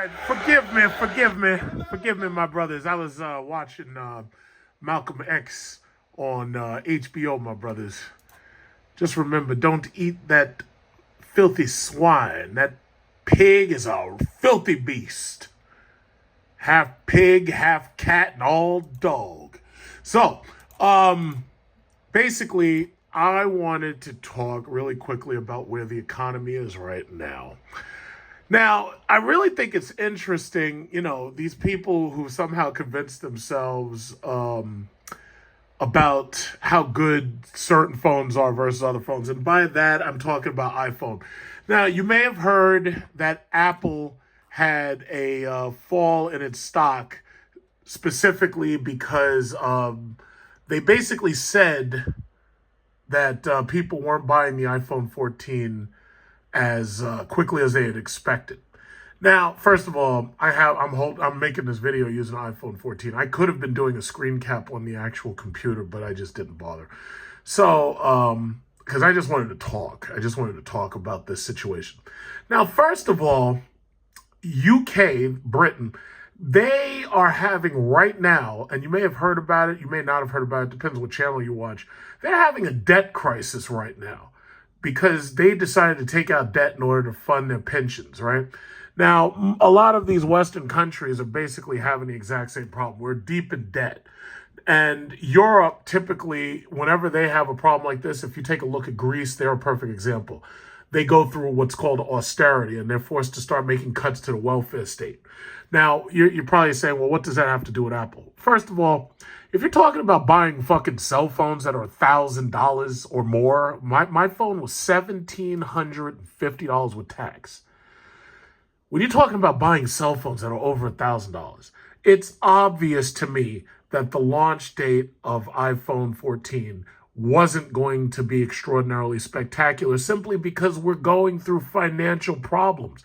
right, forgive me, my brothers. I was watching Malcolm X on HBO, my brothers. Just remember, don't eat that filthy swine. That pig is a filthy beast. Half pig, half cat, and all dog. So, basically, I wanted to talk really quickly about where the economy is right now. Now, I really think it's interesting, these people who somehow convince themselves about how good certain phones are versus other phones. And by that, I'm talking about iPhone. Now, you may have heard that Apple had a fall in its stock specifically because they basically said that people weren't buying the iPhone 14 as quickly as they had expected. Now, first of all, I'm making this video using an iPhone 14. I could have been doing a screen cap on the actual computer, but I just didn't bother. So, because I just wanted to talk. I just wanted to talk about this situation. Now, first of all, UK, Britain, they are having right now, and you may have heard about it, you may not have heard about it, depends what channel you watch. They're having a debt crisis right now because they decided to take out debt in order to fund their pensions, right? Now, a lot of these Western countries are basically having the exact same problem. We're deep in debt. And Europe, typically, whenever they have a problem like this, if you take a look at Greece, they're a perfect example. They go through what's called austerity, and they're forced to start making cuts to the welfare state. Now, you're probably saying, well, what does that have to do with Apple? First of all, if you're talking about buying fucking cell phones that are $1,000 or more, my phone was $1,750 with tax. When you're talking about buying cell phones that are over $1,000, it's obvious to me that the launch date of iPhone 14 wasn't going to be extraordinarily spectacular simply because we're going through financial problems.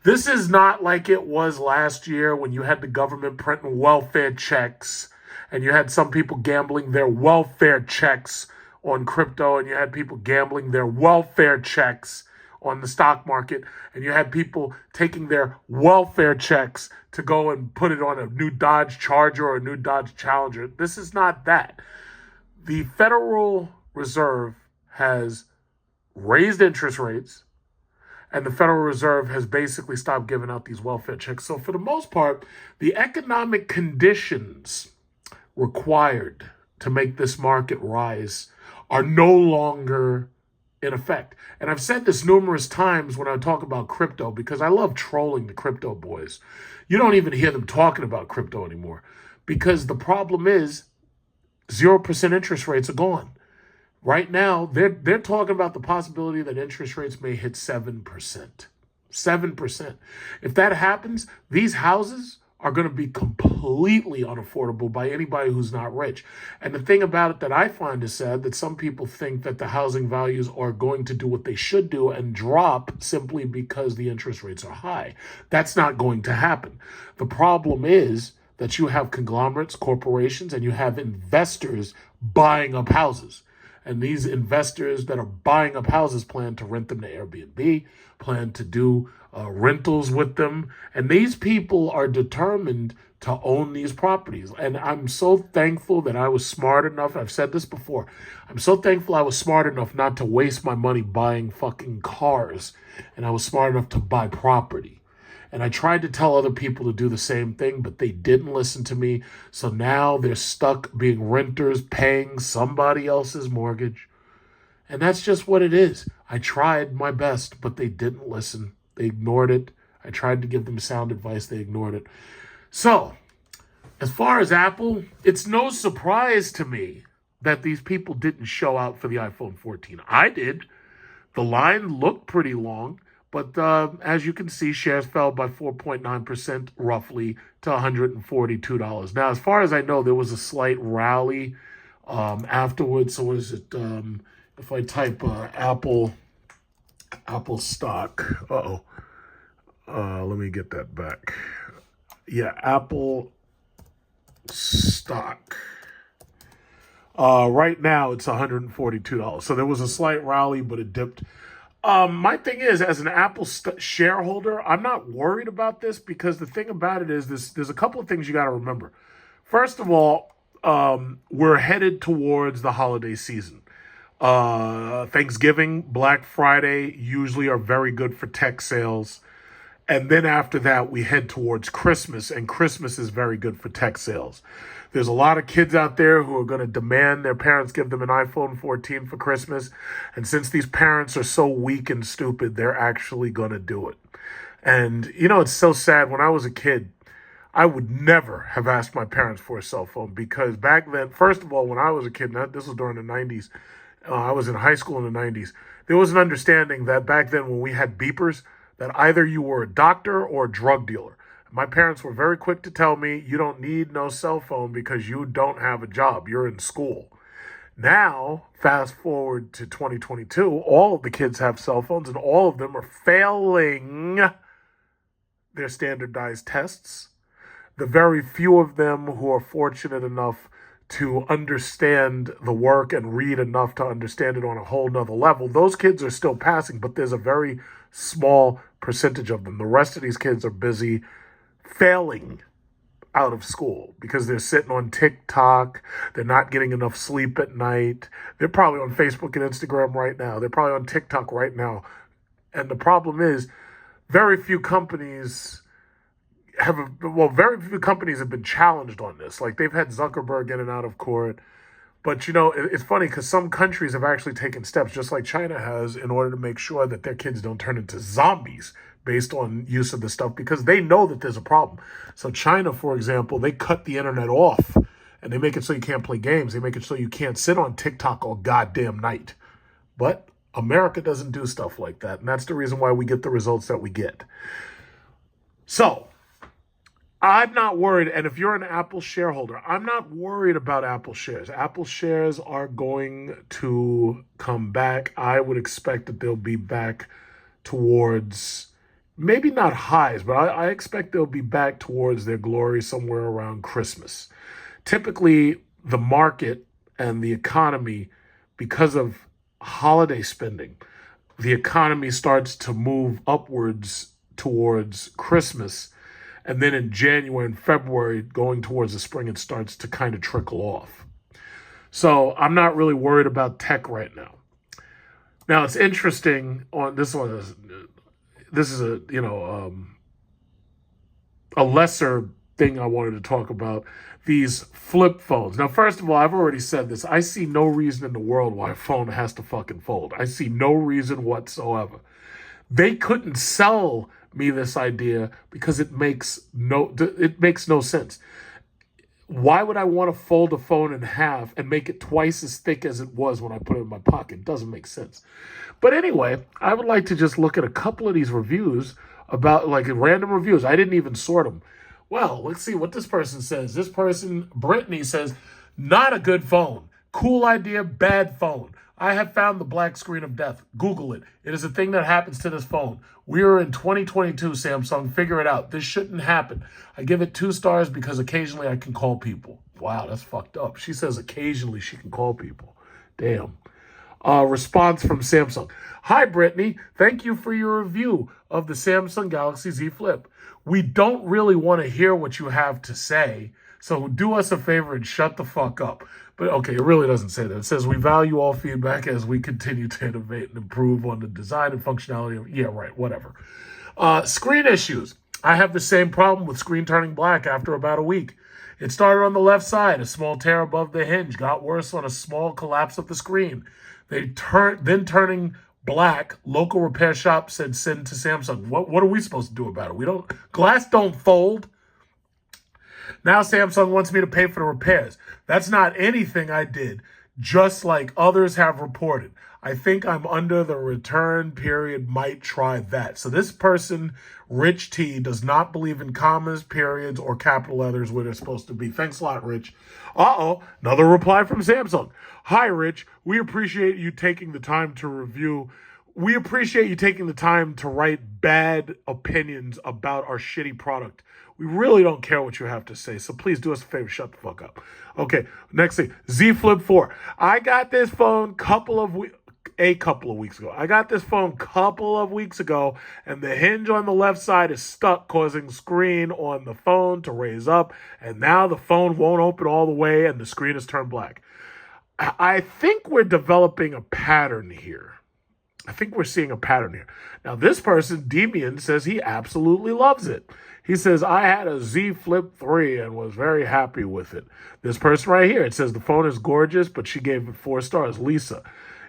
This is not like it was last year when you had the government printing welfare checks and you had some people gambling their welfare checks on crypto and you had people gambling their welfare checks on the stock market, and you had people taking their welfare checks to go and put it on a new Dodge Charger or a new Dodge Challenger. This is not that. The Federal Reserve has raised interest rates, and the Federal Reserve has basically stopped giving out these welfare checks. So for the most part, the economic conditions required to make this market rise are no longer in effect. And I've said this numerous times when I talk about crypto because I love trolling the crypto boys. You don't even hear them talking about crypto anymore because the problem is 0% interest rates are gone. Right now, they're talking about the possibility that interest rates may hit 7%. 7%. If that happens, these houses are going to be completely unaffordable by anybody who's not rich. And the thing about it that I find is sad that some people think that the housing values are going to do what they should do and drop simply because the interest rates are high. That's not going to happen. The problem is that you have conglomerates, corporations, and you have investors buying up houses. And these investors that are buying up houses plan to rent them to Airbnb, plan to do rentals with them. And these people are determined to own these properties. And I'm so thankful that I was smart enough. I've said this before. I'm so thankful I was smart enough not to waste my money buying fucking cars. And I was smart enough to buy property. And I tried to tell other people to do the same thing, but they didn't listen to me. So now they're stuck being renters, paying somebody else's mortgage. And that's just what it is. I tried my best, but they didn't listen. They ignored it. I tried to give them sound advice. They ignored it. So, as far as Apple, it's no surprise to me that these people didn't show out for the iPhone 14. I did. The line looked pretty long. But as you can see, shares fell by 4.9% roughly to $142. Now, as far as I know, there was a slight rally afterwards. So what is it? If I type Apple stock, let me get that back. Yeah, Apple stock. Right now, it's $142. So there was a slight rally, but it dipped My thing is, as an Apple shareholder, I'm not worried about this because the thing about it is this: there's a couple of things you got to remember. First of all, we're headed towards the holiday season. Thanksgiving, Black Friday usually are very good for tech sales. And then after that, we head towards Christmas, and Christmas is very good for tech sales. There's a lot of kids out there who are going to demand their parents give them an iPhone 14 for Christmas. And since these parents are so weak and stupid, they're actually going to do it. And, it's so sad. When I was a kid, I would never have asked my parents for a cell phone because back then, first of all, when I was a kid, this was during the 90s, I was in high school in the 90s, there was an understanding that back then when we had beepers, that either you were a doctor or a drug dealer. My parents were very quick to tell me, you don't need no cell phone because you don't have a job. You're in school. Now, fast forward to 2022, all of the kids have cell phones and all of them are failing their standardized tests. The very few of them who are fortunate enough to understand the work and read enough to understand it on a whole nother level, those kids are still passing, but there's a very small percentage of them. The rest of these kids are busy failing out of school because they're sitting on TikTok. They're not getting enough sleep at night. They're probably on Facebook and Instagram right now. They're probably on TikTok right now. And the problem is very few companies very few companies have been challenged on this. Like they've had Zuckerberg in and out of court. But, it's funny because some countries have actually taken steps, just like China has, in order to make sure that their kids don't turn into zombies based on use of this stuff because they know that there's a problem. So China, for example, they cut the internet off and they make it so you can't play games. They make it so you can't sit on TikTok all goddamn night. But America doesn't do stuff like that. And that's the reason why we get the results that we get. So I'm not worried. And if you're an Apple shareholder, I'm not worried about Apple shares. Apple shares are going to come back. I would expect that they'll be back towards, maybe not highs, but I expect they'll be back towards their glory somewhere around Christmas. Typically, the market and the economy, because of holiday spending, the economy starts to move upwards towards Christmas. And then in January and February, going towards the spring, it starts to kind of trickle off. So I'm not really worried about tech right now. Now it's interesting on this one. This is a lesser thing I wanted to talk about. These flip phones. Now, first of all, I've already said this. I see no reason in the world why a phone has to fucking fold. I see no reason whatsoever. They couldn't sell me this idea because it makes no sense. Why would I want to fold a phone in half and make it twice as thick as it was when I put it in my pocket? It doesn't make sense. But anyway, I would like to just look at a couple of these reviews about like random reviews. I didn't even sort them. Well, let's see what this person says. This person, Brittany, says, not a good phone. Cool idea, bad phone. I have found the black screen of death. Google it. It is a thing that happens to this phone. We are in 2022, Samsung. Figure it out. This shouldn't happen. I give it 2 stars because occasionally I can call people. Wow, that's fucked up. She says occasionally she can call people. Damn. Response from Samsung. Hi, Brittany. Thank you for your review of the Samsung Galaxy Z Flip. We don't really want to hear what you have to say, so do us a favor and shut the fuck up. But okay, it really doesn't say that. It says we value all feedback as we continue to innovate and improve on the design and functionality of, yeah, right, whatever. Screen issues. I have the same problem with screen turning black after about a week. It started on the left side, a small tear above the hinge, got worse on a small collapse of the screen. Then turning black. Local repair shop said send to Samsung. What are we supposed to do about it? Glass don't fold. Now Samsung wants me to pay for the repairs. That's not anything I did, just like others have reported. I think I'm under the return period, might try that. So this person, Rich T, does not believe in commas, periods, or capital letters where they're supposed to be. Thanks a lot, Rich. Another reply from Samsung. Hi, Rich. We appreciate you taking the time to review. We appreciate you taking the time to write bad opinions about our shitty product. We really don't care what you have to say, so please do us a favor, shut the fuck up. Okay, next thing, Z Flip 4. I got this phone couple a couple of weeks ago. I got this phone a couple of weeks ago, and the hinge on the left side is stuck, causing screen on the phone to raise up, and now the phone won't open all the way, and the screen is turned black. I think we're developing a pattern here. I think we're seeing a pattern here. Now, this person, Demian, says he absolutely loves it. He says, I had a Z Flip 3 and was very happy with it. This person right here, it says the phone is gorgeous, but she gave it 4 stars. Lisa,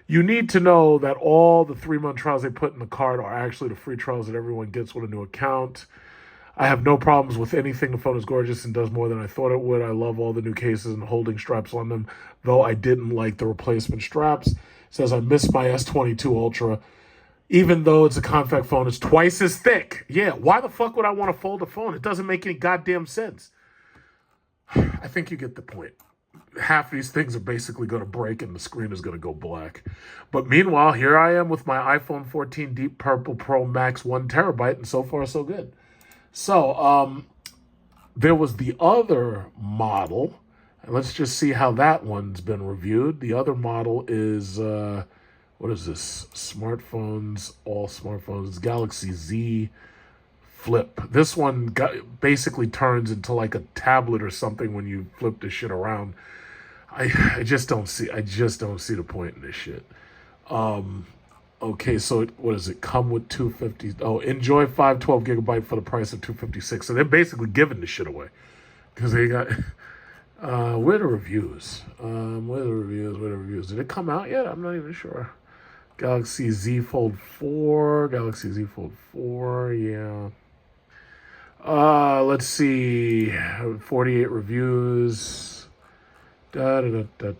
you need to know that all the 3-month trials they put in the card are actually the free trials that everyone gets with a new account. I have no problems with anything. The phone is gorgeous and does more than I thought it would. I love all the new cases and holding straps on them, though I didn't like the replacement straps. Says, I miss my S22 Ultra. Even though it's a compact phone, it's twice as thick. Yeah, why the fuck would I want to fold a phone? It doesn't make any goddamn sense. I think you get the point. Half these things are basically going to break and the screen is going to go black. But meanwhile, here I am with my iPhone 14 Deep Purple Pro Max 1 terabyte, and so far so good. So, there was the other model. Let's just see how that one's been reviewed. The other model is, what is this? Smartphones, all smartphones, Galaxy Z Flip. This one basically turns into like a tablet or something when you flip this shit around. I just don't see the point in this shit. Okay, so what does it come with? 250. Oh, enjoy 512 gigabyte for the price of 256. So they're basically giving this shit away because they got. Where are the reviews? Where are the reviews? Did it come out yet? I'm not even sure. Galaxy Z Fold 4. Galaxy Z Fold 4. Yeah. Let's see. 48 reviews. Where's the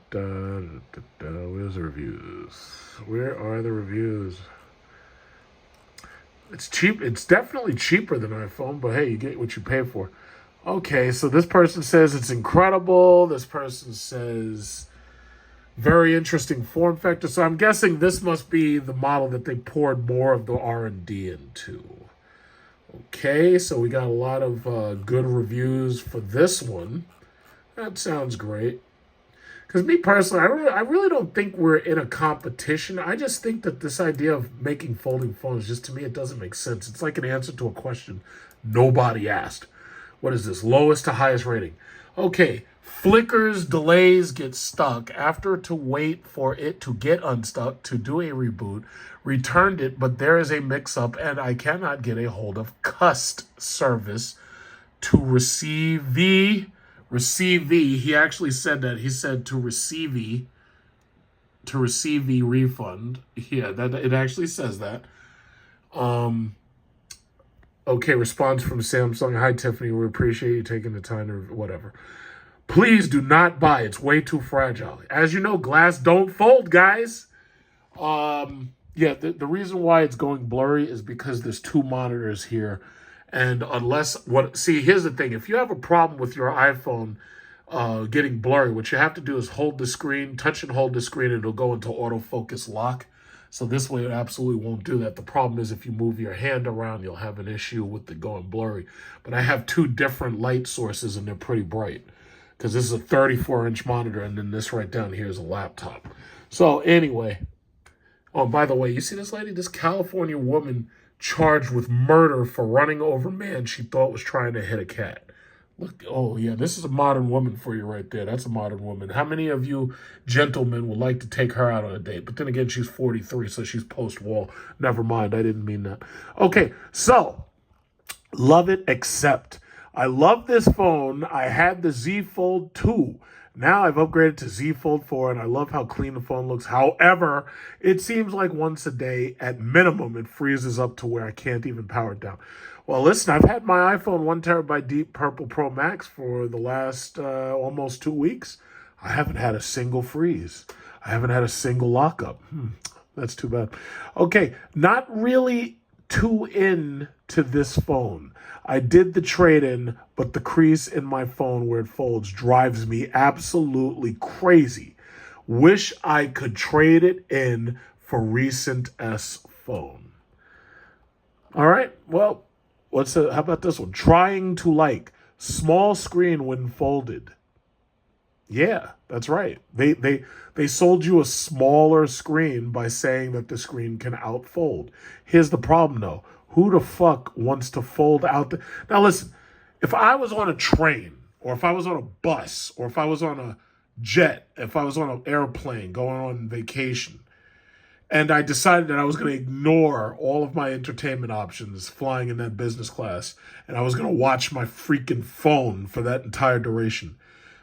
reviews? Where are the reviews? It's cheap. It's definitely cheaper than iPhone, but hey, you get what you pay for. Okay, so this person says it's incredible. This person says very interesting form factor. So I'm guessing this must be the model that they poured more of the R&D into. Okay, so we got a lot of good reviews for this one. That sounds great. Because me personally, I really don't think we're in a competition. I just think that this idea of making folding phones, just to me, it doesn't make sense. It's like an answer to a question nobody asked. What is this? Lowest to highest rating. Okay, flickers, delays, get stuck. After to wait for it to get unstuck to do a reboot, returned it, but there is a mix-up and I cannot get a hold of cust service to receive the he actually said that. He said to receive the refund. Yeah, that it actually says that. Okay, response from Samsung. Hi, Tiffany. We appreciate you taking the time or whatever. Please do not buy. It's way too fragile. As you know, glass don't fold, guys. Yeah, the reason why it's going blurry is because there's 2 monitors here. And here's the thing. If you have a problem with your iPhone getting blurry, what you have to do is hold the screen, touch and hold the screen, and it'll go into autofocus lock. So this way it absolutely won't do that. The problem is if you move your hand around, you'll have an issue with it going blurry. But I have 2 different light sources, and they're pretty bright. Because this is a 34-inch monitor, and then this right down here is a laptop. So anyway. Oh, by the way, you see this lady? This California woman charged with murder for running over man she thought was trying to hit a cat. Look, oh yeah, this is a modern woman for you right there. That's a modern woman. How many of you gentlemen would like to take her out on a date? But then again, she's 43, so she's post-war. Never mind, I didn't mean that. Okay, so, love it, except I love this phone. I had the Z Fold 2. Now I've upgraded to Z Fold 4, and I love how clean the phone looks. However, it seems like once a day, at minimum, it freezes up to where I can't even power it down. Well, listen, I've had my iPhone 1 terabyte Deep Purple Pro Max for the last almost 2 weeks. I haven't had a single freeze. I haven't had a single lockup. That's too bad. Okay, not really too into this phone. I did the trade-in, but the crease in my phone where it folds drives me absolutely crazy. Wish I could trade it in for recent S phone. All right, well, how about this one? Trying to like small screen when folded. Yeah, that's right. They sold you a smaller screen by saying that the screen can outfold. Here's the problem though. Who the fuck wants to fold out the Now listen, if I was on a train or if I was on a bus or if I was on a jet, if I was on an airplane going on vacation, and I decided that I was going to ignore all of my entertainment options flying in that business class, and I was going to watch my freaking phone for that entire duration.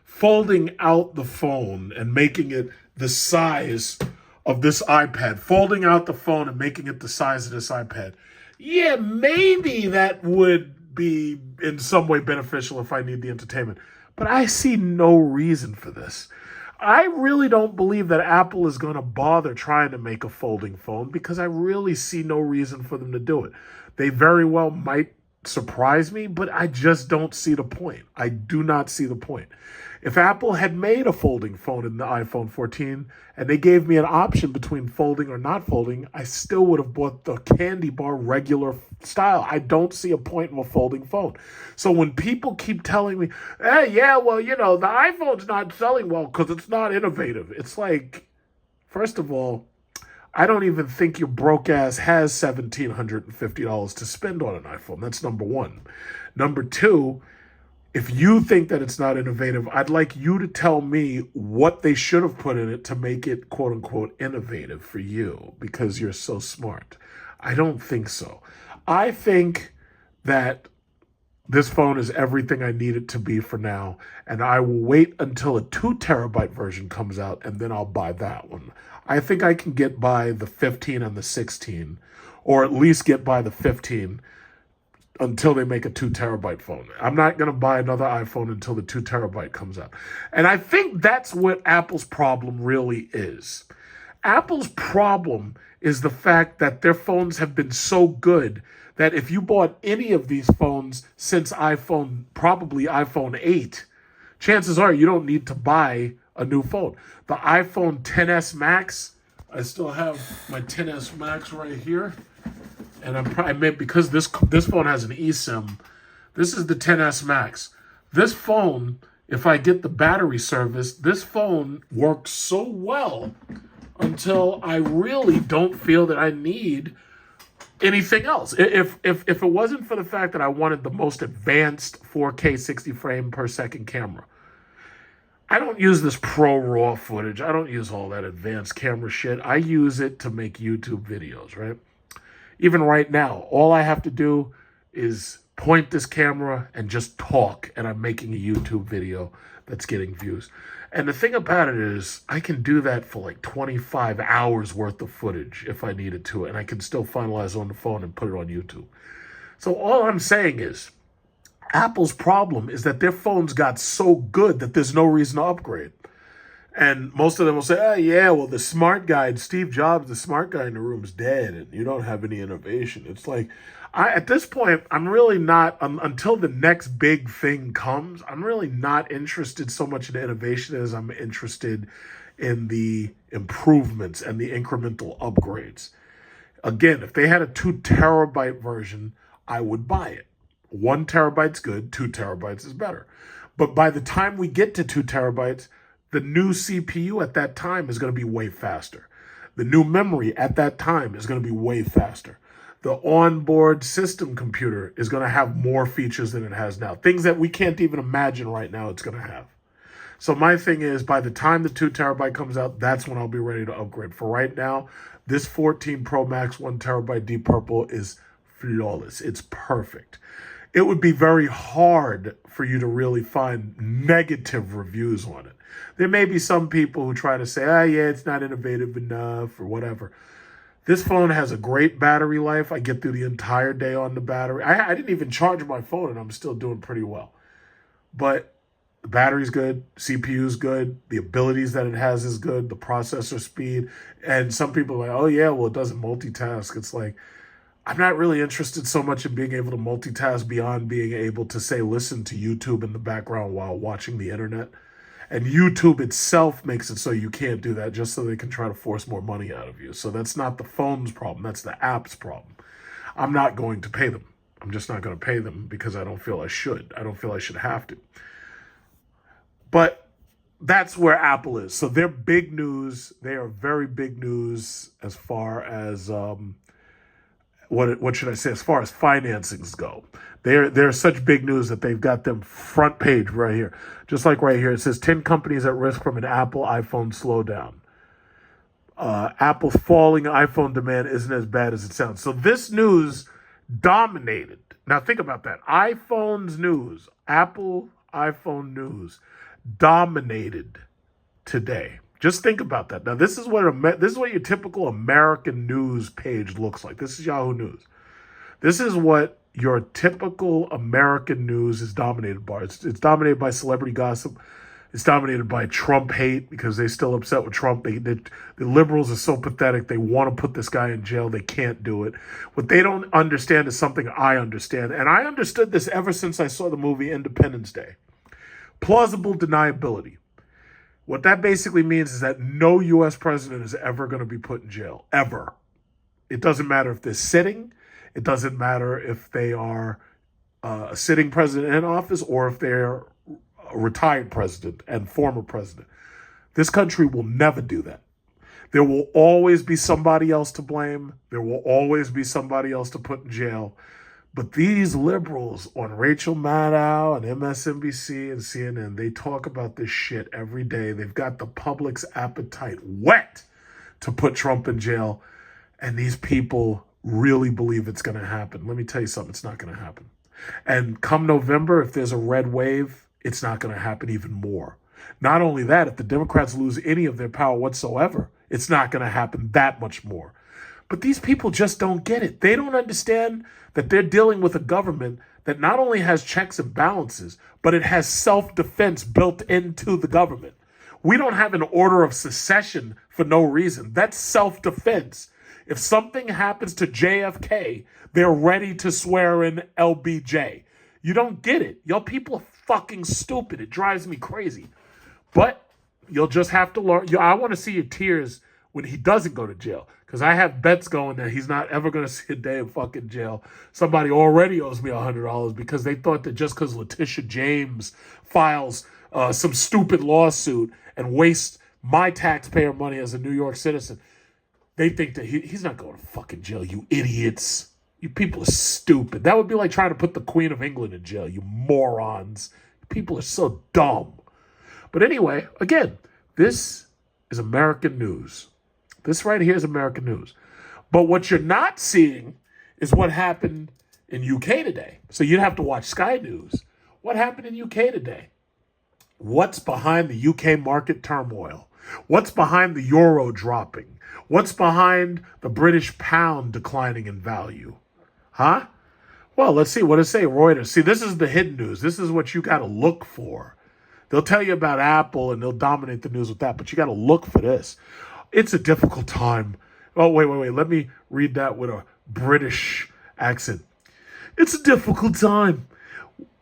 Folding out the phone and making it the size of this iPad, folding out the phone and making it the size of this iPad. Yeah, maybe that would be in some way beneficial if I need the entertainment. But I see no reason for this. I really don't believe that Apple is going to bother trying to make a folding phone because I really see no reason for them to do it. They very well might surprise me, but I just don't see the point. I do not see the point. If Apple had made a folding phone in the iPhone 14 and they gave me an option between folding or not folding, I still would have bought the candy bar regular style. I don't see a point in a folding phone. So when people keep telling me, hey, yeah, well, the iPhone's not selling well because it's not innovative. It's like, first of all, I don't even think your broke ass has $1,750 to spend on an iPhone. That's number one. Number two, if you think that it's not innovative, I'd like you to tell me what they should have put in it to make it quote unquote innovative for you because you're so smart. I don't think so. I think that this phone is everything I need it to be for now, and I will wait until a 2 terabyte version comes out and then I'll buy that one. I think I can get by the 15 and the 16, or at least get by the 15 until they make a 2 terabyte phone. I'm not going to buy another iPhone until the 2 terabyte comes out. And I think that's what Apple's problem really is. Apple's problem is the fact that their phones have been so good that if you bought any of these phones since probably iPhone 8, chances are you don't need to buy a new phone. The iPhone XS Max, I still have my XS Max right here. And because this phone has an eSIM, this is the XS Max. This phone, if I get the battery service, this phone works so well until I really don't feel that I need anything else. If it wasn't for the fact that I wanted the most advanced 4K 60 frame per second camera, I don't use this pro raw footage. I don't use all that advanced camera shit. I use it to make YouTube videos, right? Even right now, all I have to do is point this camera and just talk, and I'm making a YouTube video that's getting views. And the thing about it is, I can do that for like 25 hours worth of footage if I needed to, and I can still finalize on the phone and put it on YouTube. So all I'm saying is, Apple's problem is that their phones got so good that there's no reason to upgrade. And most of them will say, oh, yeah, well, the smart guy, Steve Jobs, the smart guy in the room is dead, and you don't have any innovation. It's like, at this point, I'm really not, until the next big thing comes, I'm really not interested so much in innovation as I'm interested in the improvements and the incremental upgrades. Again, if they had a 2 terabyte version, I would buy it. 1 terabyte's good, 2 terabytes is better. But by the time we get to 2 terabytes, the new CPU at that time is going to be way faster. The new memory at that time is going to be way faster. The onboard system computer is going to have more features than it has now. Things that we can't even imagine right now it's going to have. So my thing is, by the time the 2 terabyte comes out, that's when I'll be ready to upgrade. For right now, this 14 Pro Max 1 terabyte Deep Purple is flawless. It's perfect. It would be very hard for you to really find negative reviews on it. There may be some people who try to say, yeah, it's not innovative enough or whatever. This phone has a great battery life. I get through the entire day on the battery. I didn't even charge my phone and I'm still doing pretty well. But the battery's good, CPU's good, the abilities that it has is good, the processor speed. And some people are like, oh yeah, well, it doesn't multitask. It's like, I'm not really interested so much in being able to multitask beyond being able to, say, listen to YouTube in the background while watching the internet. And YouTube itself makes it so you can't do that just so they can try to force more money out of you. So that's not the phone's problem. That's the app's problem. I'm not going to pay them. I'm just not going to pay them because I don't feel I should. I don't feel I should have to. But that's where Apple is. So they're big news. They are very big news as far as what should I say? As far as financings go, they're such big news that they've got them front page right here. Just like right here, it says 10 companies at risk from an Apple iPhone slowdown. Apple's falling iPhone demand isn't as bad as it sounds. So this news dominated. Now think about that. iPhone's news, Apple iPhone news, dominated today. Just think about that. Now this is what your typical American news page looks like. This is Yahoo News. This is what your typical American news is dominated by. It's dominated by celebrity gossip. It's dominated by Trump hate because they're still upset with Trump. The liberals are so pathetic. They want to put this guy in jail. They can't do it. What they don't understand is something I understand. And I understood this ever since I saw the movie Independence Day. Plausible deniability. What that basically means is that no U.S. president is ever going to be put in jail. Ever. It doesn't matter if they're sitting. It doesn't matter if they are a sitting president in office or if they're a retired president and former president. This country will never do that. There will always be somebody else to blame. There will always be somebody else to put in jail. But these liberals on Rachel Maddow and MSNBC and CNN, they talk about this shit every day. They've got the public's appetite whet to put Trump in jail. And these people really believe it's going to happen. Let me tell you something. It's not going to happen. And come November, if there's a red wave, it's not going to happen even more. Not only that, if the Democrats lose any of their power whatsoever, it's not going to happen that much more. But these people just don't get it. They don't understand that they're dealing with a government that not only has checks and balances, but it has self-defense built into the government. We don't have an order of secession for no reason. That's self-defense. If something happens to JFK, they're ready to swear in LBJ. You don't get it. Y'all people are fucking stupid. It drives me crazy. But you'll just have to learn. I want to see your tears when he doesn't go to jail. Because I have bets going that he's not ever going to see a day in fucking jail. Somebody already owes me $100 because they thought that just because Letitia James files some stupid lawsuit and wastes my taxpayer money as a New York citizen, they think that he's not going to fucking jail, you idiots. You people are stupid. That would be like trying to put the Queen of England in jail, you morons. People are so dumb. But anyway, again, this is American news. This right here is American news. But what you're not seeing is what happened in UK today. So you'd have to watch Sky News. What happened in UK today? What's behind the UK market turmoil? What's behind the euro dropping? What's behind the British pound declining in value? Huh? Well, let's see. What does it say? Reuters. See, this is the hidden news. This is what you got to look for. They'll tell you about Apple and they'll dominate the news with that, but you got to look for this. It's a difficult time. Oh, wait. Let me read that with a British accent. It's a difficult time.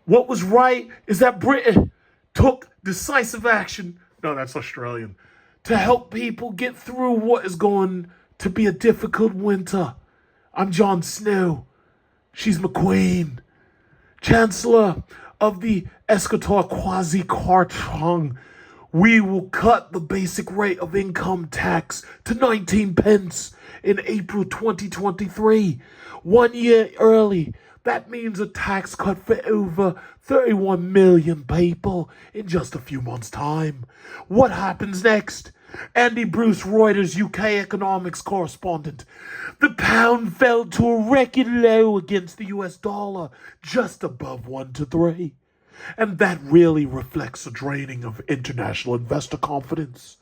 What was right is that Britain took decisive action. No, that's Australian. To help people get through what is going to be a difficult winter. I'm Jon Snow. She's my queen. Chancellor of the Eschator Quasi-Cartong. We will cut the basic rate of income tax to 19 pence in April 2023. 1 year early. That means a tax cut for over 31 million people in just a few months' time. What happens next? Andy Bruce, Reuters UK economics correspondent. The pound fell to a record low against the US dollar, just above 1 to 3. And that really reflects a draining of international investor confidence.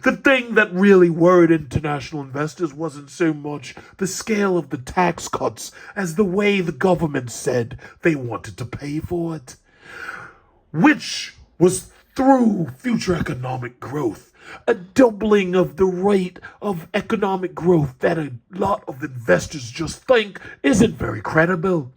The thing that really worried international investors wasn't so much the scale of the tax cuts as the way the government said they wanted to pay for it, which was through future economic growth, a doubling of the rate of economic growth that a lot of investors just think isn't very credible.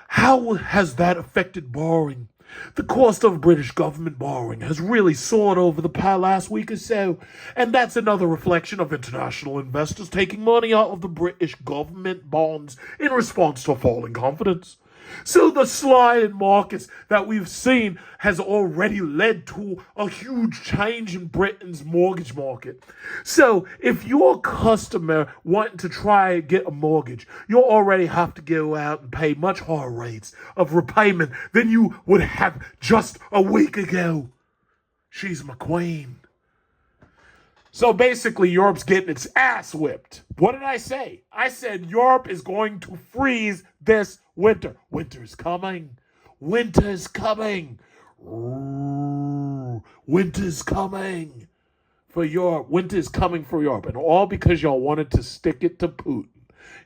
How has that affected borrowing? The cost of British government borrowing has really soared over the last week or so, and that's another reflection of international investors taking money out of the British government bonds in response to falling confidence. So the slide in markets that we've seen has already led to a huge change in Britain's mortgage market. So if you're a customer wanting to try and get a mortgage, you already have to go out and pay much higher rates of repayment than you would have just a week ago. She's my queen. So basically, Europe's getting its ass whipped. What did I say? I said Europe is going to freeze this winter. Winter's coming. Winter's coming. Ooh, winter's coming for Europe. Winter's coming for Europe. And all because y'all wanted to stick it to Putin.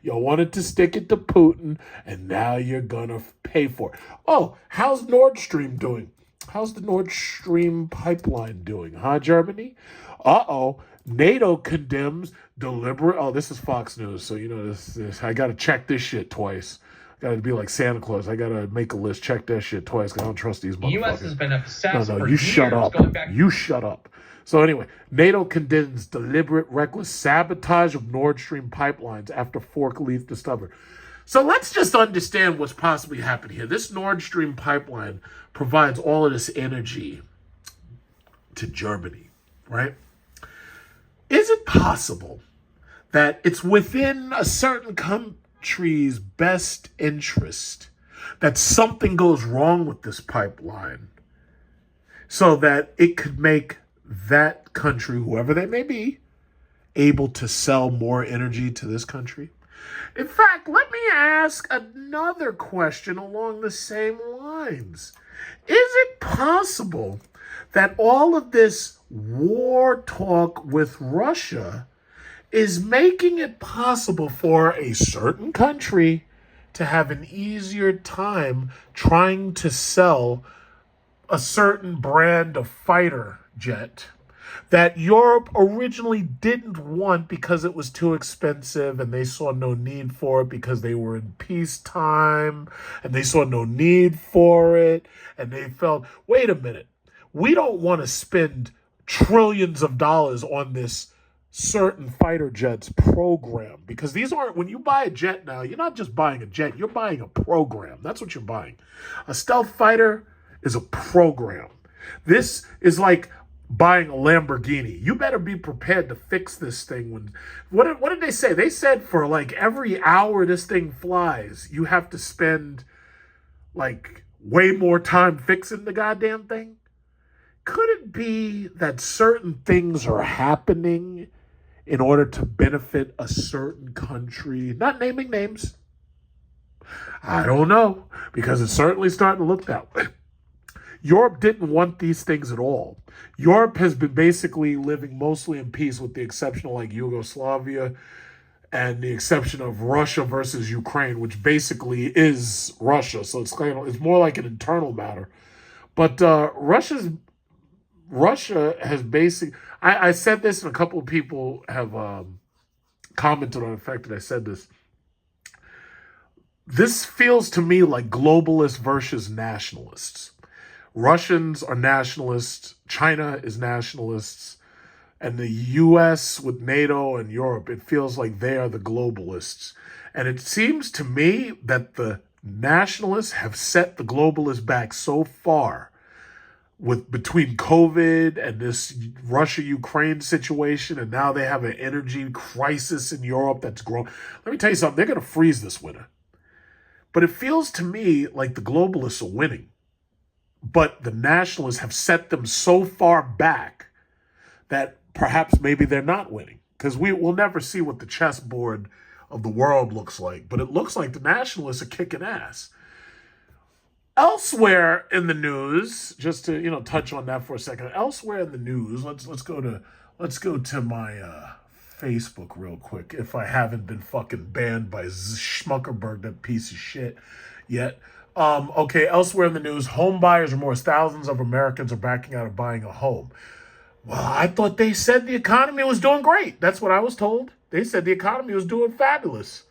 Y'all wanted to stick it to Putin, and now you're going to pay for it. Oh, how's Nord Stream doing? How's the Nord Stream pipeline doing, huh, Germany? Uh-oh. NATO condemns deliberate... Oh, this is Fox News, so you know this. I got to check this shit twice. I got to be like Santa Claus. I got to make a list, check that shit twice, because I don't trust these motherfuckers. The U.S. has been obsessed No, you shut up. You shut up. So anyway, NATO condemns deliberate, reckless sabotage of Nord Stream pipelines after fork leak discovered. So let's just understand what's possibly happening here. This Nord Stream pipeline provides all of this energy to Germany, right? Is it possible that it's within a certain country's best interest that something goes wrong with this pipeline so that it could make that country, whoever they may be, able to sell more energy to this country? In fact, let me ask another question along the same lines. Is it possible that all of this war talk with Russia is making it possible for a certain country to have an easier time trying to sell a certain brand of fighter jet that Europe originally didn't want because it was too expensive and they saw no need for it because they were in peacetime and they saw no need for it and they felt, wait a minute, we don't want to spend trillions of dollars on this certain fighter jets program, because these aren't, when you buy a jet now, you're not just buying a jet, you're buying a program. That's what you're buying. A stealth fighter is a program. This is like buying a Lamborghini. You better be prepared to fix this thing. What did they say? They said for like every hour this thing flies, you have to spend like way more time fixing the goddamn thing. Could it be that certain things are happening in order to benefit a certain country? Not naming names. I don't know, because it's certainly starting to look that way. Europe didn't want these things at all. Europe has been basically living mostly in peace with the exception of like Yugoslavia and the exception of Russia versus Ukraine, which basically is Russia. So it's more like an internal matter. But Russia has basically... I said this, and a couple of people have commented on the fact that I said this. This feels to me like globalists versus nationalists. Russians are nationalists, China is nationalists, and the U.S. with NATO and Europe, it feels like they are the globalists. And it seems to me that the nationalists have set the globalists back so far between COVID and this Russia-Ukraine situation, and now they have an energy crisis in Europe that's grown. Let me tell you something, they're going to freeze this winter. But it feels to me like the globalists are winning. But the nationalists have set them so far back that perhaps maybe they're not winning. Because we'll never see what the chessboard of the world looks like. But it looks like the nationalists are kicking ass. Elsewhere in the news, just to touch on that for a second. Elsewhere in the news, let's go to my Facebook real quick. If I haven't been fucking banned by Schmuckerberg, that piece of shit, yet. Okay, elsewhere in the news, home buyers remorse. Thousands of Americans are backing out of buying a home. Well, I thought they said the economy was doing great. That's what I was told. They said the economy was doing fabulous.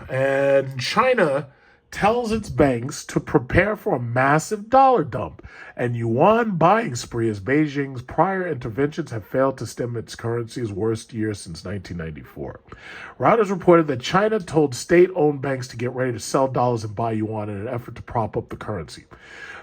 And China tells its banks to prepare for a massive dollar dump and yuan buying spree as Beijing's prior interventions have failed to stem its currency's worst year since 1994. Reuters reported that China told state-owned banks to get ready to sell dollars and buy yuan in an effort to prop up the currency.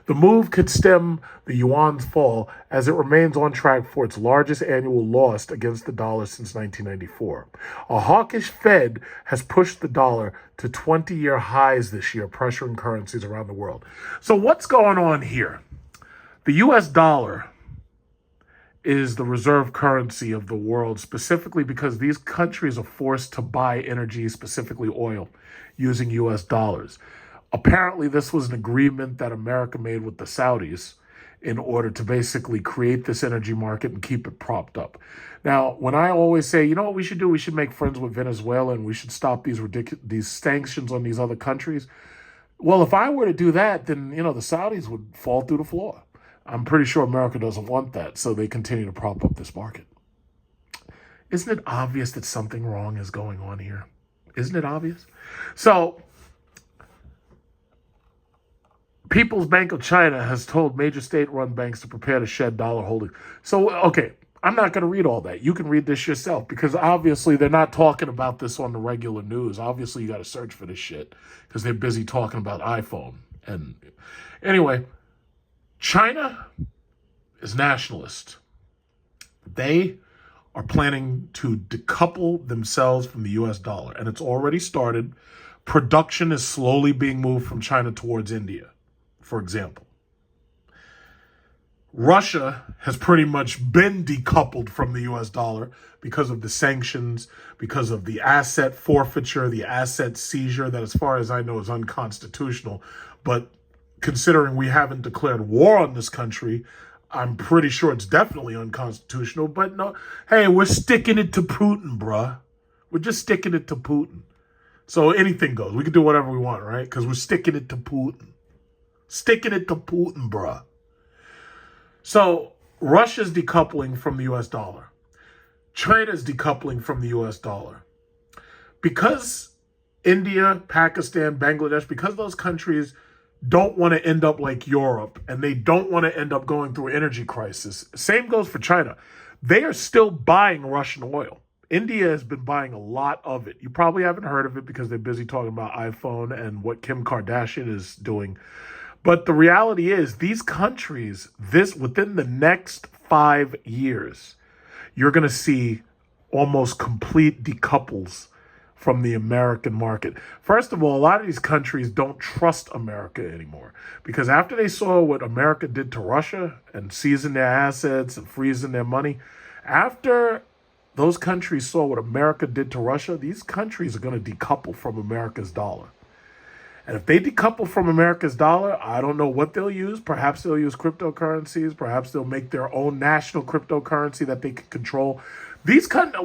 The move could stem the yuan's fall as it remains on track for its largest annual loss against the dollar since 1994. A hawkish Fed has pushed the dollar to 20-year highs this year, pressuring currencies around the world. So what's going on here? The U.S. dollar is the reserve currency of the world, specifically because these countries are forced to buy energy, specifically oil, using U.S. dollars. Apparently, this was an agreement that America made with the Saudis in order to basically create this energy market and keep it propped up. Now, when I always say, you know what we should do? We should make friends with Venezuela and we should stop these sanctions on these other countries. Well, if I were to do that, then, the Saudis would fall through the floor. I'm pretty sure America doesn't want that, so they continue to prop up this market. Isn't it obvious that something wrong is going on here? Isn't it obvious? So, People's Bank of China has told major state-run banks to prepare to shed dollar holdings. So, okay, I'm not going to read all that. You can read this yourself because obviously they're not talking about this on the regular news. Obviously, you got to search for this shit because they're busy talking about iPhone. And anyway, China is nationalist. They are planning to decouple themselves from the U.S. dollar, and it's already started. Production is slowly being moved from China towards India. For example, Russia has pretty much been decoupled from the U.S. dollar because of the sanctions, because of the asset forfeiture, the asset seizure that, as far as I know, is unconstitutional. But considering we haven't declared war on this country, I'm pretty sure it's definitely unconstitutional. But no, hey, we're sticking it to Putin, bruh. We're just sticking it to Putin. So anything goes. We can do whatever we want, right? Because we're sticking it to Putin. Sticking it to Putin, bruh. So Russia's decoupling from the U.S. dollar. China's decoupling from the U.S. dollar. Because India, Pakistan, Bangladesh, because those countries don't want to end up like Europe and they don't want to end up going through an energy crisis. Same goes for China. They are still buying Russian oil. India has been buying a lot of it. You probably haven't heard of it because they're busy talking about iPhone and what Kim Kardashian is doing. But the reality is these countries, within the next 5 years, you're going to see almost complete decouples from the American market. First of all, a lot of these countries don't trust America anymore because after they saw what America did to Russia and seizing their assets and freezing their money, after those countries saw what America did to Russia, these countries are going to decouple from America's dollar. And if they decouple from America's dollar, I don't know what they'll use. Perhaps they'll use cryptocurrencies. Perhaps they'll make their own national cryptocurrency that they can control.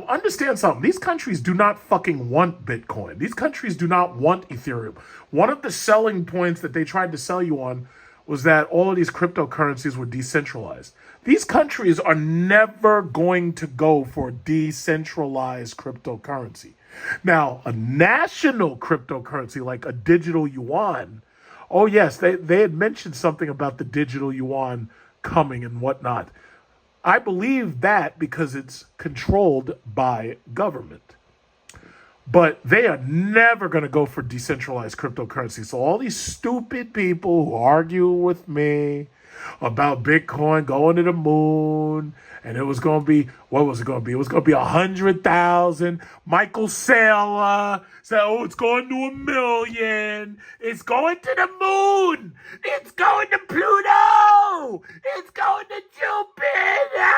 Understand something. These countries do not fucking want Bitcoin. These countries do not want Ethereum. One of the selling points that they tried to sell you on was that all of these cryptocurrencies were decentralized. These countries are never going to go for decentralized cryptocurrency. Now, a national cryptocurrency like a digital yuan, oh yes, they had mentioned something about the digital yuan coming and whatnot. I believe that because it's controlled by government. But they are never going to go for decentralized cryptocurrency. So all these stupid people who argue with me about Bitcoin going to the moon, and it was going to be, what was it going to be? It was going to be 100,000. Michael Saylor said, oh, it's going to 1 million. It's going to the moon. It's going to Pluto. It's going to Jupiter.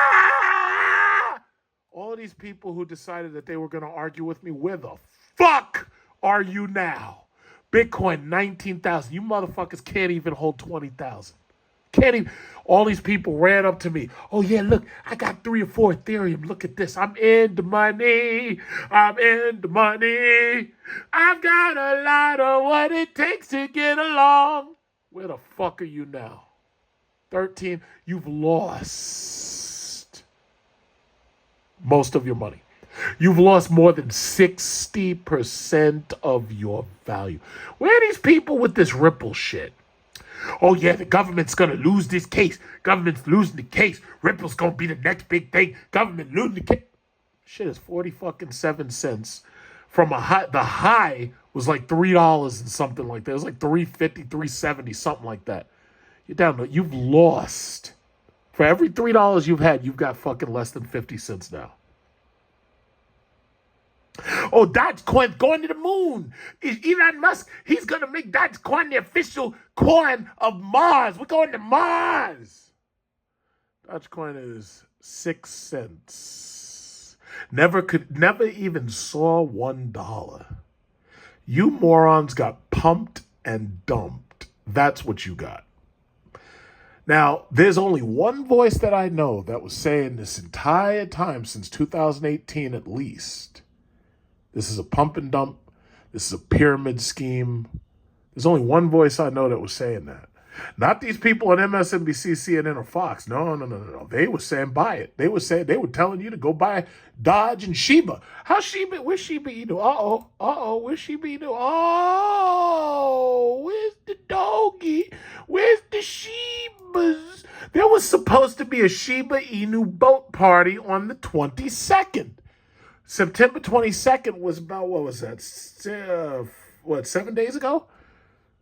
All of these people who decided that they were going to argue with me, where the fuck are you now? Bitcoin, 19,000. You motherfuckers can't even hold 20,000. Can't even. All these people ran up to me. Oh, yeah, look, I got 3 or 4 Ethereum. Look at this. I'm in the money. I'm in the money. I've got a lot of what it takes to get along. Where the fuck are you now? 13. You've lost most of your money. You've lost more than 60% of your value. Where are these people with this Ripple shit? Oh, yeah, the government's going to lose this case. Government's losing the case. Ripple's going to be the next big thing. Government losing the case. Shit is 40 fucking 7 cents from a high. The high was like $3 and something like that. It was like 350, 370, something like that. You're down to, you've lost. For every $3 you've had, you've got fucking less than 50 cents now. Oh, Dogecoin's going to the moon. Elon Musk, he's going to make Dogecoin the official coin of Mars. We're going to Mars. Dogecoin is 6 cents. Never even saw $1. You morons got pumped and dumped. That's what you got. Now, there's only one voice that I know that was saying this entire time since 2018 at least. This is a pump and dump. This is a pyramid scheme. There's only one voice I know that was saying that. Not these people on MSNBC, CNN, or Fox. No. They were saying buy it. They were telling you to go buy Dodge and Shiba. How Shiba? Where's Shiba Inu? Where's Shiba Inu? Oh, where's the doggy? Where's the Shibas? There was supposed to be a Shiba Inu boat party on the 22nd. September 22nd was about, what was that? 7 days ago?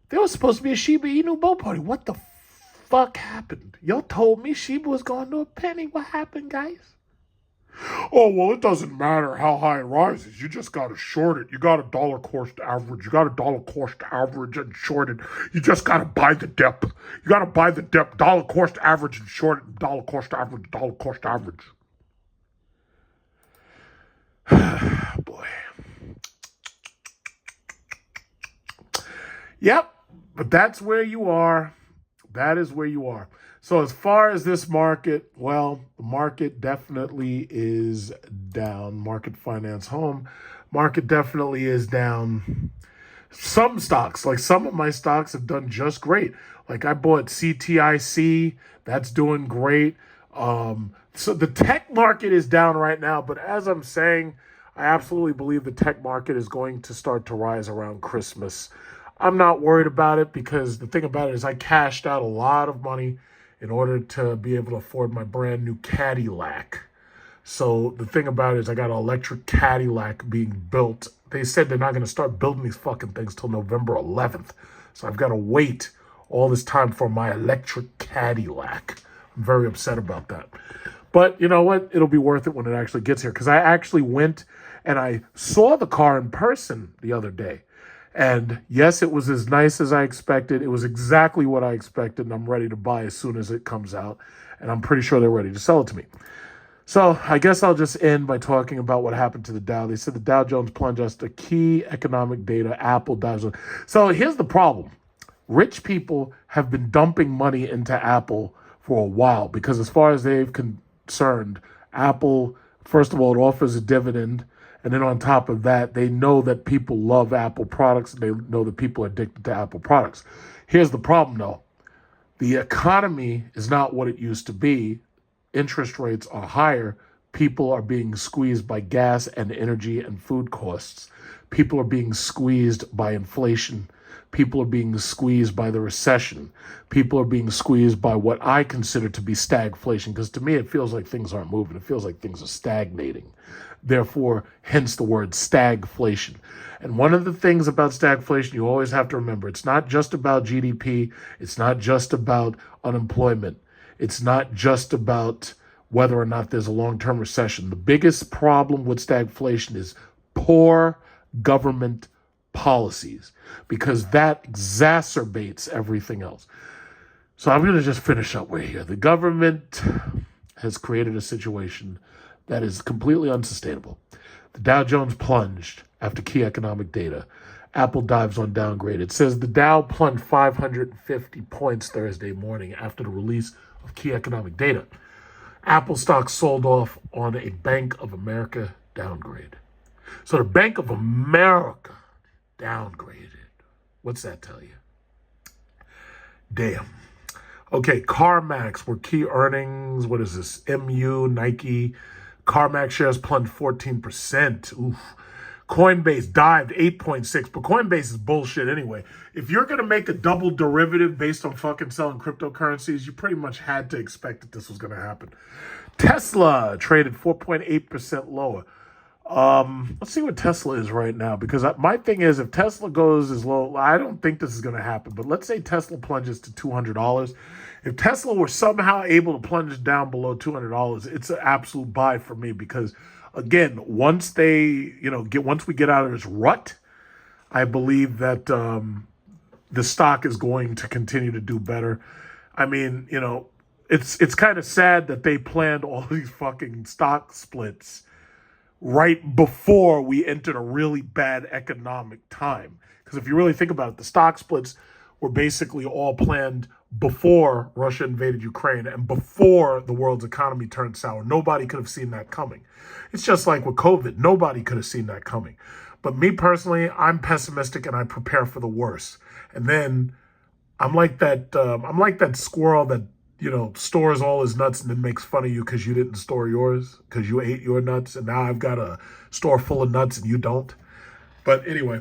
There was supposed to be a Shiba Inu boat party. What the fuck happened? Y'all told me Shiba was going to a penny. What happened, guys? Oh, well, it doesn't matter how high it rises. You just got to short it. You got a dollar cost average. You got a dollar cost average and short it. You just got to buy the dip. You got to buy the dip. Dollar cost average and short it. Dollar cost average. Dollar cost average. Boy. Yep, but that's where you are. That is where you are. So as far as this market, well, the market definitely is down. Market finance home. Market definitely is down. Some stocks, like some of my stocks have done just great. Like I bought CTIC. That's doing great. So the tech market is down right now, but as I'm saying, I absolutely believe the tech market is going to start to rise around Christmas. I'm not worried about it because the thing about it is I cashed out a lot of money in order to be able to afford my brand new Cadillac. So the thing about it is I got an electric Cadillac being built. They said they're not going to start building these fucking things till November 11th. So I've got to wait all this time for my electric Cadillac. I'm very upset about that. But you know what? It'll be worth it when it actually gets here. Because I actually went and I saw the car in person the other day. And yes, it was as nice as I expected. It was exactly what I expected. And I'm ready to buy as soon as it comes out. And I'm pretty sure they're ready to sell it to me. So I guess I'll just end by talking about what happened to the Dow. They said the Dow Jones plunged us to key economic data. Apple dives. So here's the problem. Rich people have been dumping money into Apple for a while because as far as they've concerned, Apple, first of all, it offers a dividend. And then on top of that, they know that people love Apple products. And they know that people are addicted to Apple products. Here's the problem, though. The economy is not what it used to be. Interest rates are higher. People are being squeezed by gas and energy and food costs. People are being squeezed by inflation. People are being squeezed by the recession. People are being squeezed by what I consider to be stagflation, because to me it feels like things aren't moving. It feels like things are stagnating. Therefore, hence the word stagflation. And one of the things about stagflation you always have to remember, it's not just about GDP. It's not just about unemployment. It's not just about whether or not there's a long-term recession. The biggest problem with stagflation is poor government policies, because that exacerbates everything else. So I'm going to just finish up right here. The government has created a situation that is completely unsustainable. The Dow Jones plunged after key economic data. Apple dives on downgrade. It says the Dow plunged 550 points Thursday morning after the release of key economic data. Apple stock sold off on a Bank of America downgrade. So the Bank of America downgraded. What's that tell you? Damn. Okay, CarMax were key earnings. What is this? MU, Nike, CarMax shares plunged 14%. Oof. Coinbase dived 8.6, but Coinbase is bullshit anyway. If you're going to make a double derivative based on fucking selling cryptocurrencies, you pretty much had to expect that this was going to happen. Tesla traded 4.8% lower. Let's see what Tesla is right now, because my thing is, if Tesla goes as low, I don't think this is going to happen, but let's say Tesla plunges to $200. If Tesla were somehow able to plunge down below $200, it's an absolute buy for me, because again, once we get out of this rut, I believe that the stock is going to continue to do better. I mean, it's kind of sad that they planned all these fucking stock splits right before we entered a really bad economic time. Because if you really think about it, the stock splits were basically all planned before Russia invaded Ukraine and before the world's economy turned sour. Nobody could have seen that coming. It's just like with COVID. Nobody could have seen that coming. But me personally, I'm pessimistic and I prepare for the worst. And then I'm like that squirrel that stores all his nuts and then makes fun of you because you didn't store yours, because you ate your nuts, and now I've got a store full of nuts and you don't. But anyway,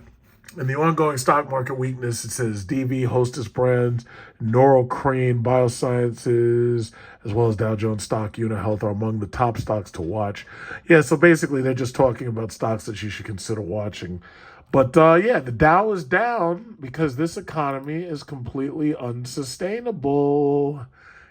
in the ongoing stock market weakness, it says DV, Hostess Brands, Neurocrine Biosciences, as well as Dow Jones Stock Unit Health are among the top stocks to watch. Yeah, so basically they're just talking about stocks that you should consider watching. But the Dow is down because this economy is completely unsustainable.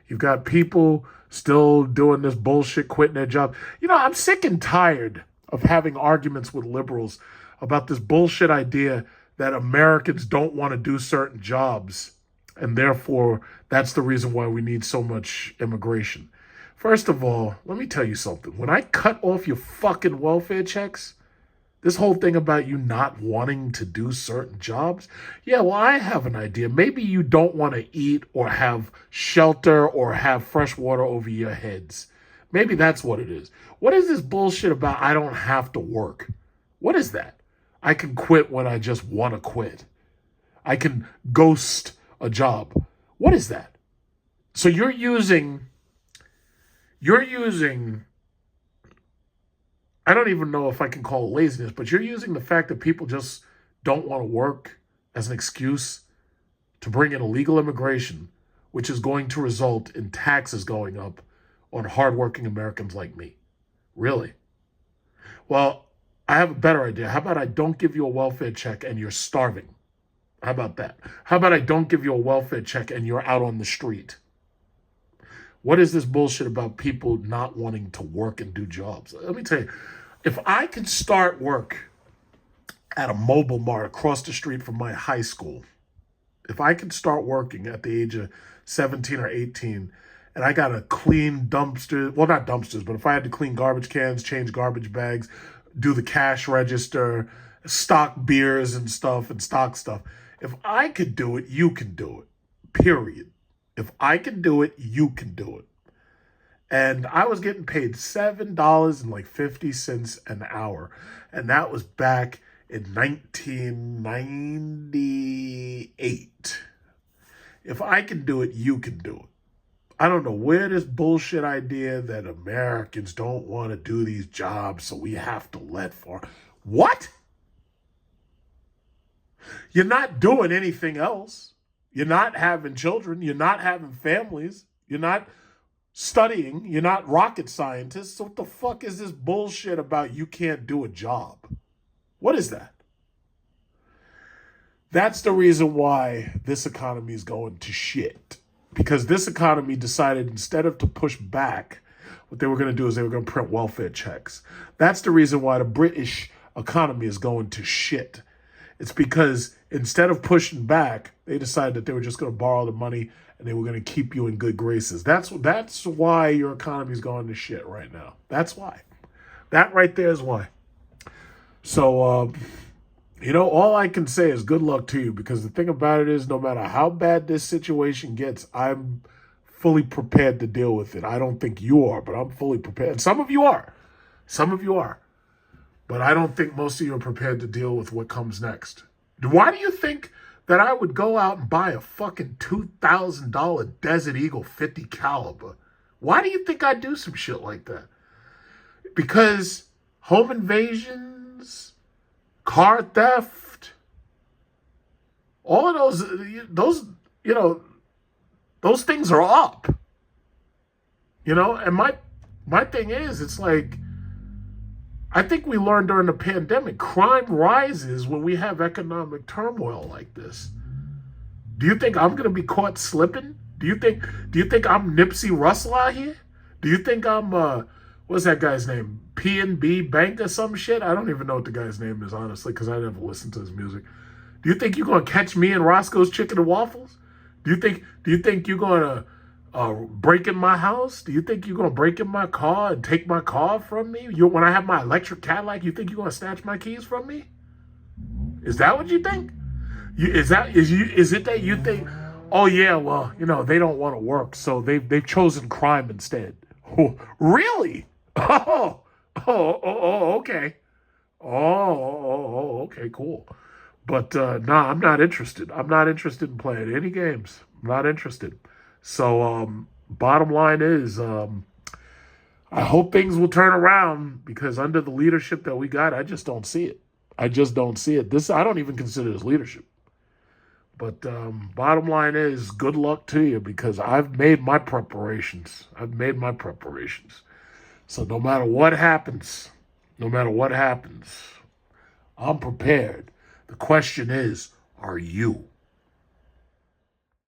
You've got people still doing this bullshit, quitting their job. I'm sick and tired of having arguments with liberals about this bullshit idea that Americans don't want to do certain jobs, and therefore that's the reason why we need so much immigration. First of all, let me tell you something. When I cut off your fucking welfare checks, this whole thing about you not wanting to do certain jobs, yeah, well, I have an idea. Maybe you don't want to eat or have shelter or have fresh water over your heads. Maybe that's what it is. What is this bullshit about I don't have to work? What is that? I can quit when I just want to quit. I can ghost a job. What is that? So you're using, I don't even know if I can call it laziness, but you're using the fact that people just don't want to work as an excuse to bring in illegal immigration, which is going to result in taxes going up on hardworking Americans like me. Really? Well, I have a better idea. How about I don't give you a welfare check and you're starving? How about that? How about I don't give you a welfare check and you're out on the street? What is this bullshit about people not wanting to work and do jobs? Let me tell you, if I could start work at a mobile mart across the street from my high school, if I could start working at the age of 17 or 18, and I got to clean dumpsters, well, not dumpsters, but if I had to clean garbage cans, change garbage bags, do the cash register, stock beers and stuff and stock stuff, if I could do it, you can do it, period. If I can do it, you can do it. And I was getting paid $7.50 an hour. And that was back in 1998. If I can do it, you can do it. I don't know where this bullshit idea that Americans don't want to do these jobs, so we have to let for. What? You're not doing anything else. You're not having children. You're not having families. You're not studying. You're not rocket scientists. So what the fuck is this bullshit about you can't do a job? What is that? That's the reason why this economy is going to shit. Because this economy decided instead of to push back, what they were going to do is they were going to print welfare checks. That's the reason why the British economy is going to shit. It's because instead of pushing back, they decided that they were just going to borrow the money and they were going to keep you in good graces. That's why your economy is going to shit right now. That's why. That right there is why. So, all I can say is good luck to you, because the thing about it is no matter how bad this situation gets, I'm fully prepared to deal with it. I don't think you are, but I'm fully prepared. And some of you are. Some of you are. But I don't think most of you are prepared to deal with what comes next. Why do you think that I would go out and buy a fucking $2,000 Desert Eagle 50 caliber? Why do you think I'd do some shit like that? Because home invasions, car theft, all of those things are up. And my thing is, it's like, I think we learned during the pandemic, crime rises when we have economic turmoil like this. Do you think I'm going to be caught slipping? Do you think I'm Nipsey Russell out here? Do you think I'm what's that guy's name? P&B Bank or some shit? I don't even know what the guy's name is, honestly, because I never listened to his music. Do you think you're going to catch me in Roscoe's Chicken and Waffles? Do you think you're going to break in my house? Do you think you're going to break in my car and take my car from me? When I have my electric Cadillac, you think you're going to snatch my keys from me? Is that what you think? Is it that you think, oh yeah, well, they don't want to work, so they've chosen crime instead? Oh, really? Okay. Okay, cool. But nah, I'm not interested. I'm not interested in playing any games. I'm not interested. So bottom line is, I hope things will turn around, because under the leadership that we got, I just don't see it. I just don't see it. I don't even consider this leadership. But bottom line is, good luck to you, because I've made my preparations. So no matter what happens, I'm prepared. The question is, are you?